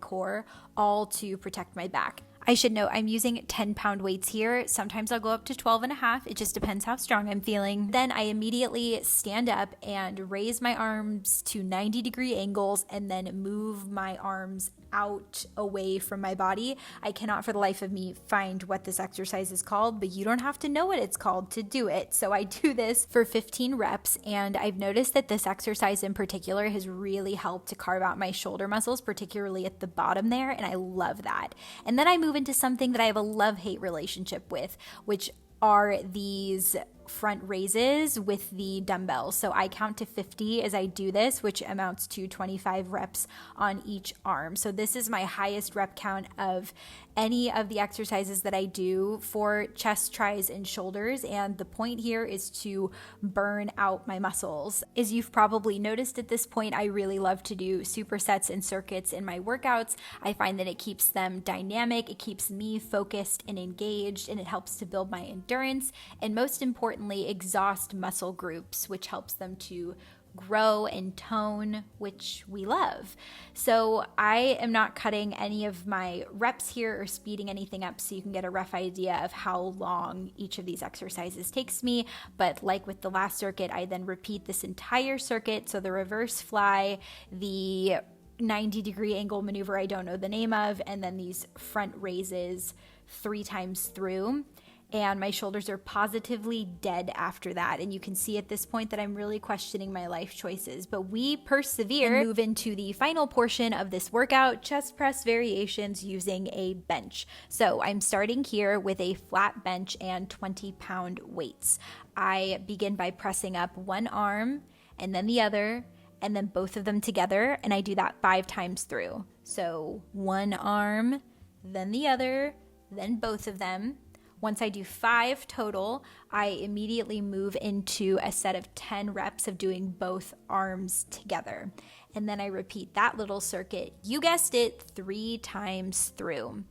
core, all to protect my back. I should note I'm using 10-pound weights here. Sometimes I'll go up to 12 and a half. It just depends how strong I'm feeling. Then I immediately stand up and raise my arms to 90-degree angles and then move my arms out away from my body. I cannot for the life of me find what this exercise is called, but you don't have to know what it's called to do it. So I do this for 15 reps, and I've noticed that this exercise in particular has really helped to carve out my shoulder muscles, particularly at the bottom there, and I love that. And then I move into something that I have a love-hate relationship with, which are these front raises with the dumbbells. So I count to 50 as I do this, which amounts to 25 reps on each arm. So this is my highest rep count of any of the exercises that I do for chest, tris, and shoulders. And the point here is to burn out my muscles. As you've probably noticed at this point, I really love to do supersets and circuits in my workouts. I find that it keeps them dynamic, it keeps me focused and engaged, and it helps to build my endurance, and most importantly, exhaust muscle groups, which helps them to grow and tone, which we love. So I am not cutting any of my reps here or speeding anything up, so you can get a rough idea of how long each of these exercises takes me. But like with the last circuit, I then repeat this entire circuit. So the reverse fly, the 90-degree angle maneuver I don't know the name of, and then these front raises 3 times through. And my shoulders are positively dead after that. And you can see at this point that I'm really questioning my life choices. But we persevere and move into the final portion of this workout, chest press variations using a bench. So I'm starting here with a flat bench and 20-pound weights. I begin by pressing up one arm and then the other, and then both of them together. And I do that 5 times through. So one arm, then the other, then both of them. Once I do 5 total, I immediately move into a set of 10 reps of doing both arms together. And then I repeat that little circuit, you guessed it, 3 times through.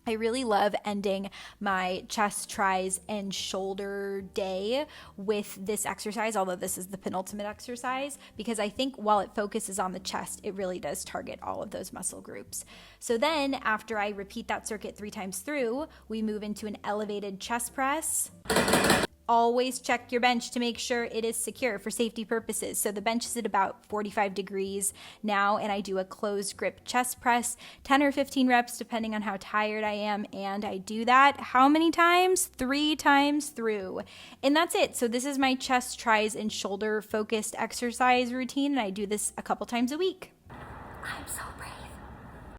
I really love ending my chest, tris, and shoulder day with this exercise, although this is the penultimate exercise, because I think while it focuses on the chest, it really does target all of those muscle groups. So then after I repeat that circuit 3 times through, we move into an elevated chest press. Always check your bench to make sure it is secure for safety purposes. So the bench is at about 45 degrees now, and I do a closed grip chest press, 10 or 15 reps depending on how tired I am, and I do that how many times? 3 times through. And that's it. So this is my chest, tris, and shoulder focused exercise routine, and I do this a couple times a week. I'm so brave.